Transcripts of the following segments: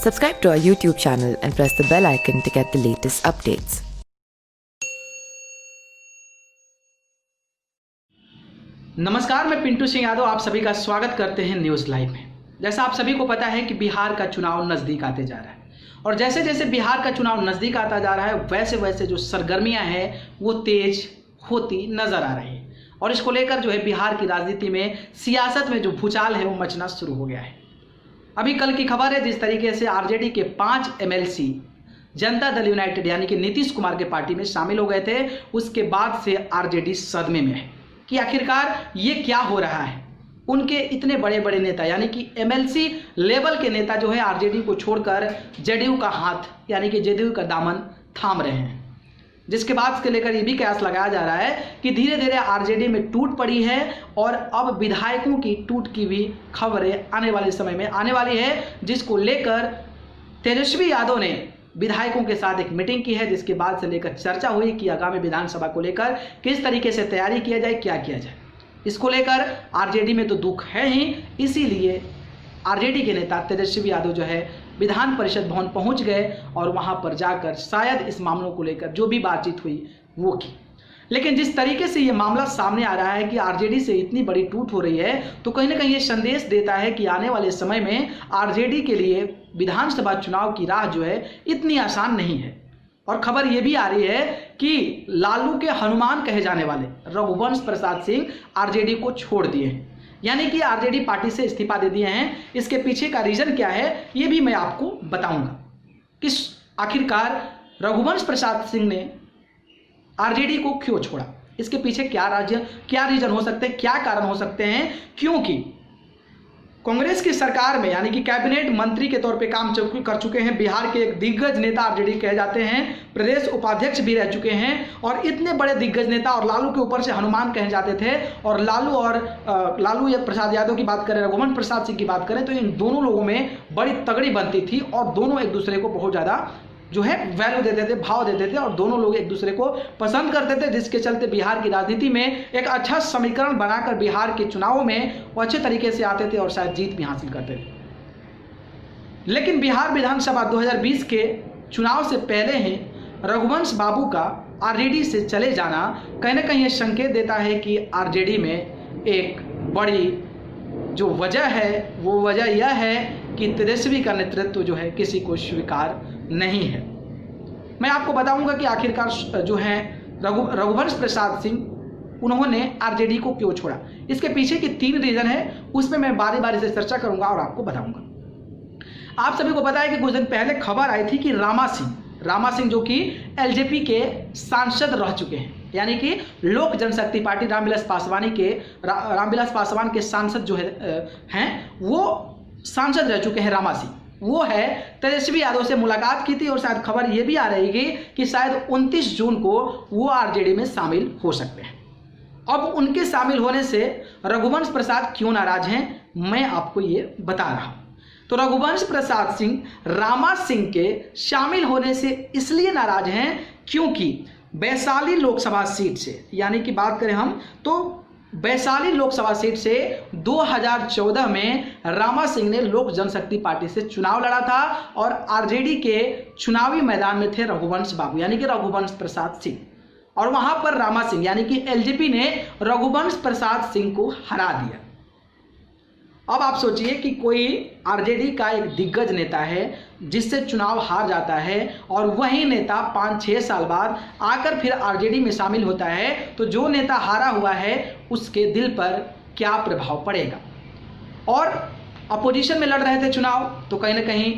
Subscribe to our YouTube channel and press the bell icon to get the latest updates. नमस्कार, मैं पिंटू सिंह यादव आप सभी का स्वागत करते हैं न्यूज़ लाइव में। जैसा आप सभी को पता है कि बिहार का चुनाव नज़दीक आते जा रहा है और जैसे जैसे बिहार का चुनाव नज़दीक आता जा रहा है वैसे वैसे जो सरगर्मियां हैं वो तेज होती नज़र आ रही हैं और इसको लेकर जो है बिहार की राजनीति में, सियासत में जो भूचाल है वो मचना शुरू हो गया है। अभी कल की खबर है, जिस तरीके से आरजेडी के 5 MLC जनता दल यूनाइटेड यानी कि नीतीश कुमार के पार्टी में शामिल हो गए थे, उसके बाद से आरजेडी सदमे में है कि आखिरकार ये क्या हो रहा है। उनके इतने बड़े बड़े नेता यानी कि MLC लेवल के नेता जो है आरजेडी को छोड़कर जेडीयू का हाथ यानी कि जेडीयू का दामन थाम रहे हैं, जिसके बाद इसके लेकर ये भी कयास लगाया जा रहा है कि धीरे धीरे आरजेडी में टूट पड़ी है और अब विधायकों की टूट की भी खबरें आने वाले समय में आने वाली है, जिसको लेकर तेजस्वी यादव ने विधायकों के साथ एक मीटिंग की है, जिसके बाद से लेकर चर्चा हुई कि आगामी विधानसभा को लेकर किस तरीके से तैयारी किया जाए, क्या किया जाए। इसको लेकर आरजेडी में तो दुख है ही, इसीलिए आरजेडी के नेता तेजस्वी यादव जो है विधान परिषद भवन पहुंच गए और वहां पर जाकर शायद इस मामलों को लेकर जो भी बातचीत हुई वो की। लेकिन जिस तरीके से ये मामला सामने आ रहा है कि आरजेडी से इतनी बड़ी टूट हो रही है, तो कहीं ना कहीं ये संदेश देता है कि आने वाले समय में आरजेडी के लिए विधानसभा चुनाव की राह जो है इतनी आसान नहीं है। और खबर ये भी आ रही है कि लालू के हनुमान कहे जाने वाले रघुवंश प्रसाद सिंह आरजेडी को छोड़ दिए हैं, यानी कि आरजेडी पार्टी से इस्तीफा दे दिए हैं। इसके पीछे का रीजन क्या है ये भी मैं आपको बताऊंगा कि आखिरकार रघुवंश प्रसाद सिंह ने आरजेडी को क्यों छोड़ा, इसके पीछे क्या रीजन हो सकते हैं, क्या कारण हो सकते हैं। क्योंकि कांग्रेस की सरकार में यानी कि कैबिनेट मंत्री के तौर पे काम कर चुके हैं बिहार के एक दिग्गज नेता आरजेडी कहे जाते हैं, प्रदेश उपाध्यक्ष भी रह चुके हैं और इतने बड़े दिग्गज नेता और लालू के ऊपर से हनुमान कहे जाते थे। और लालू प्रसाद यादव की बात करें, रघुवंश प्रसाद सिंह की बात करें तो इन दोनों लोगों में बड़ी तगड़ी बनती थी और दोनों एक दूसरे को बहुत ज़्यादा जो है वैल्यू देते थे, भाव देते थे और दोनों लोग एक दूसरे को पसंद करते थे, जिसके चलते बिहार की राजनीति में एक अच्छा समीकरण बनाकर बिहार के चुनावों में वो अच्छे तरीके से आते थे और शायद जीत भी हासिल करते थे। लेकिन बिहार विधानसभा 2020 के चुनाव से पहले ही रघुवंश बाबू का आरजेडी से चले जाना कहीं ना कहीं ये संकेत देता है कि आरजेडी में एक बड़ी जो वजह है वो वजह यह है कि तेजस्वी का नेतृत्व जो है किसी को स्वीकार नहीं है। मैं आपको बताऊंगा कि आखिरकार जो है रघुवंश प्रसाद सिंह उन्होंने आरजेडी को क्यों छोड़ा। इसके पीछे की 3 रीजन है, उसमें मैं बारी बारी से चर्चा करूंगा और आपको बताऊंगा। आप सभी को पता है कि कुछ दिन पहले खबर आई थी कि रामा सिंह जो कि एलजेपी के सांसद रह चुके हैं, यानी कि लोक जनशक्ति पार्टी रामविलास पासवान के सांसद जो हैं वो सांसद रह चुके हैं। रामा सिंह वो है तेजस्वी यादव से मुलाकात की थी और शायद खबर ये भी आ रही है कि शायद 29 जून को वो आरजेडी में शामिल हो सकते हैं। अब उनके शामिल होने से रघुवंश प्रसाद क्यों नाराज हैं मैं आपको ये बता रहा हूं। तो रघुवंश प्रसाद सिंह रामा सिंह के शामिल होने से इसलिए नाराज हैं क्योंकि वैशाली लोकसभा सीट से यानी कि बात करें हम तो वैशाली लोकसभा सीट से 2014 में रामा सिंह ने लोक जनशक्ति पार्टी से चुनाव लड़ा था और आरजेडी के चुनावी मैदान में थे रघुवंश बाबू यानी कि रघुवंश प्रसाद सिंह, और वहां पर रामा सिंह यानी कि एलजेपी ने रघुवंश प्रसाद सिंह को हरा दिया। अब आप सोचिए कि कोई आरजेडी का एक दिग्गज नेता है जिससे चुनाव हार जाता है और वही नेता 5-6 साल बाद आकर फिर आरजेडी में शामिल होता है, तो जो नेता हारा हुआ है उसके दिल पर क्या प्रभाव पड़ेगा। और अपोजिशन में लड़ रहे थे चुनाव तो कहीं ना कहीं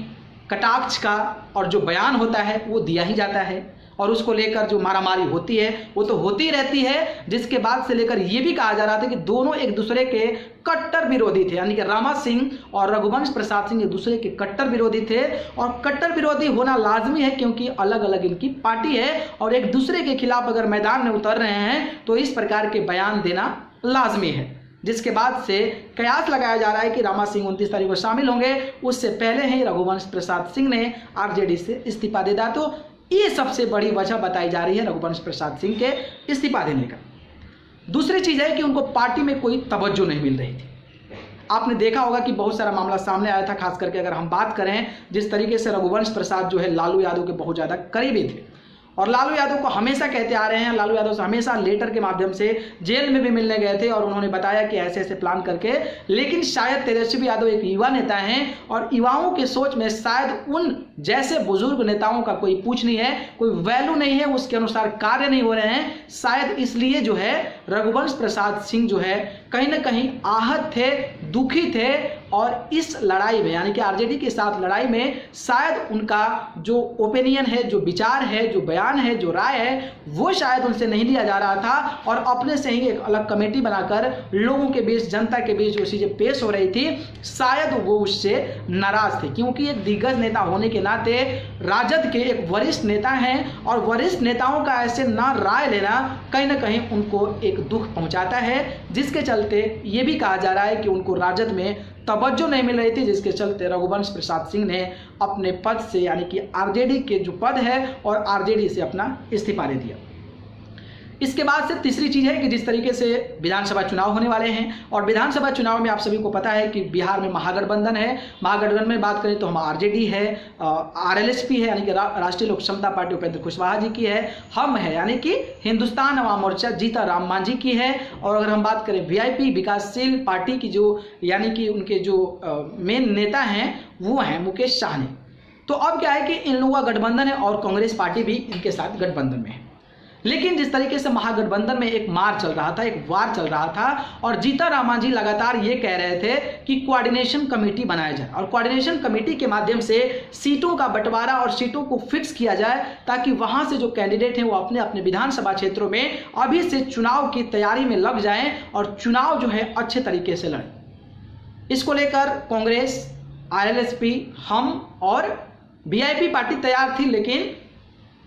कटाक्ष का और जो बयान होता है वो दिया ही जाता है और उसको लेकर जो मारामारी होती है वो तो होती रहती है, जिसके बाद से लेकर ये भी कहा जा रहा था कि दोनों एक दूसरे के कट्टर विरोधी थे, यानी कि रामा सिंह और रघुवंश प्रसाद सिंह एक दूसरे के कट्टर विरोधी थे। और कट्टर विरोधी होना लाजमी है क्योंकि अलग अलग इनकी पार्टी है और एक दूसरे के खिलाफ अगर मैदान में उतर रहे हैं तो इस प्रकार के बयान देना लाजमी है, जिसके बाद से कयास लगाया जा रहा है कि रामा सिंह 29 तारीख को शामिल होंगे, उससे पहले ही रघुवंश प्रसाद सिंह ने आरजेडी से इस्तीफा दे दिया। तो ये सबसे बड़ी वजह बताई जा रही है रघुवंश प्रसाद सिंह के इस्तीफा देने का। दूसरी चीज है कि उनको पार्टी में कोई तवज्जो नहीं मिल रही थी। आपने देखा होगा कि बहुत सारा मामला सामने आया था, खास करके अगर हम बात करें जिस तरीके से रघुवंश प्रसाद जो है लालू यादव के बहुत ज़्यादा करीबी थे और लालू यादव को हमेशा कहते आ रहे हैं, लालू यादव से हमेशा लेटर के माध्यम से जेल में भी मिलने गए थे और उन्होंने बताया कि ऐसे ऐसे प्लान करके, लेकिन शायद तेजस्वी यादव एक युवा नेता हैं और युवाओं के सोच में शायद उन जैसे बुजुर्ग नेताओं का कोई पूछ नहीं है, कोई वैल्यू नहीं है, उसके अनुसार कार्य नहीं हो रहे हैं। शायद इसलिए जो है रघुवंश प्रसाद सिंह जो है कहीं ना कहीं आहत थे, दुखी थे और इस लड़ाई में यानी कि आरजेडी के साथ लड़ाई में शायद उनका जो ओपिनियन है, जो विचार है, जो बयान है, जो राय है, वो शायद उनसे नहीं लिया जा रहा था और अपने से ही एक अलग कमेटी बनाकर लोगों के बीच, जनता के बीच जो चीज़ें पेश हो रही थी, शायद वो उससे नाराज थे, क्योंकि एक दिग्गज नेता होने के नाते राजद के एक वरिष्ठ नेता हैं और वरिष्ठ नेताओं का ऐसे ना राय लेना कहीं ना कहीं उनको एक दुख पहुंचाता है, जिसके चलते ये भी कहा जा रहा है कि उनको राजद में तवज्जो नहीं मिल रही थी, जिसके चलते रघुवंश प्रसाद सिंह ने अपने पद से यानी कि आरजेडी के जो पद है और आरजेडी से अपना इस्तीफा दे दिया। इसके बाद से तीसरी चीज़ है कि जिस तरीके से विधानसभा चुनाव होने वाले हैं और विधानसभा चुनाव में आप सभी को पता है कि बिहार में महागठबंधन है। महागठबंधन में बात करें तो हम आरजेडी है, आरएलएसपी है यानी कि राष्ट्रीय लोक समता पार्टी उपेंद्र कुशवाहा जी की है, हम है यानी कि हिंदुस्तान अवाम मोर्चा जीता राम मांझी की है और अगर हम बात करें वीआईपी विकासशील पार्टी की जो यानी कि उनके जो मेन नेता हैं वो हैं मुकेश साहनी। तो अब क्या है कि इन लोगों का गठबंधन है और कांग्रेस पार्टी भी इनके साथ गठबंधन में है। लेकिन जिस तरीके से महागठबंधन में एक मार चल रहा था, एक वार चल रहा था और जीता राम मांझी लगातार ये कह रहे थे कि कोऑर्डिनेशन कमेटी बनाया जाए और कोऑर्डिनेशन कमेटी के माध्यम से सीटों का बंटवारा और सीटों को फिक्स किया जाए ताकि वहां से जो कैंडिडेट हैं वो अपने अपने विधानसभा क्षेत्रों में अभी से चुनाव की तैयारी में लग जाएं और चुनाव जो है अच्छे तरीके से लड़ें। इसको लेकर कांग्रेस, आरएलएसपी, हम और वीआईपी पार्टी तैयार थी, लेकिन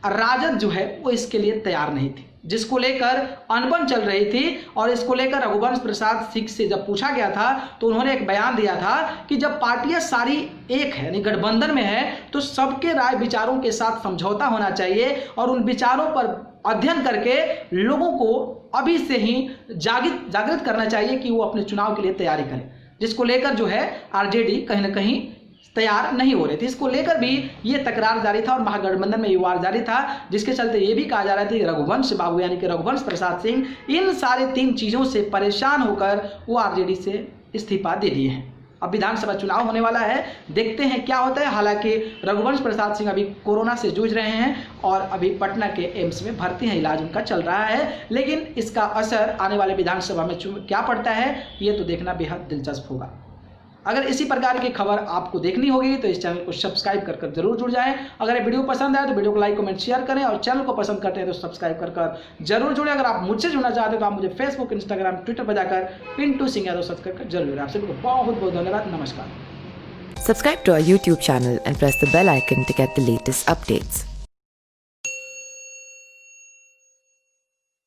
राजद जो है वो इसके लिए तैयार नहीं थी, जिसको लेकर अनबन चल रही थी। और इसको लेकर रघुवंश प्रसाद सिंह से जब पूछा गया था तो उन्होंने एक बयान दिया था कि जब पार्टियां सारी एक है यानी गठबंधन में है तो सबके राय विचारों के साथ समझौता होना चाहिए और उन विचारों पर अध्ययन करके लोगों को अभी से ही जागृत करना चाहिए कि वो अपने चुनाव के लिए तैयारी करें, जिसको लेकर जो है आरजेडी कहीं ना कहीं तैयार नहीं हो रहे थे। इसको लेकर भी ये तकरार जारी था और महागठबंधन में ये वार जारी था, जिसके चलते ये भी कहा जा रहा था कि रघुवंश बाबू यानी कि रघुवंश प्रसाद सिंह इन सारे 3 चीज़ों से परेशान होकर वो आरजेडी से इस्तीफा दे दिए हैं। अब विधानसभा चुनाव होने वाला है, देखते हैं क्या होता है। हालांकि रघुवंश प्रसाद सिंह अभी कोरोना से जूझ रहे हैं और अभी पटना के एम्स में भर्ती हैं, इलाज उनका चल रहा है, लेकिन इसका असर आने वाले विधानसभा में क्या पड़ता है ये तो देखना बेहद दिलचस्प होगा। अगर इसी प्रकार की खबर आपको देखनी होगी तो इस चैनल को सब्सक्राइब कर जरूर जुड़ जाएं। अगर ये वीडियो पसंद आए तो वीडियो को लाइक, कमेंट, शेयर करें और चैनल को पसंद करते हैं तो सब्सक्राइब कर जरूर जुड़ें। अगर आप मुझसे जुड़ना चाहते हैं तो आप मुझे फेसबुक, इंस्टाग्राम, ट्विटर पर जाकर पिंटू सिंह यादव सर्च कर जरूर जुड़ें। आप सभी को बहुत बहुत धन्यवाद। नमस्कार। Subscribe to our YouTube channel and press the bell icon to get the latest updates.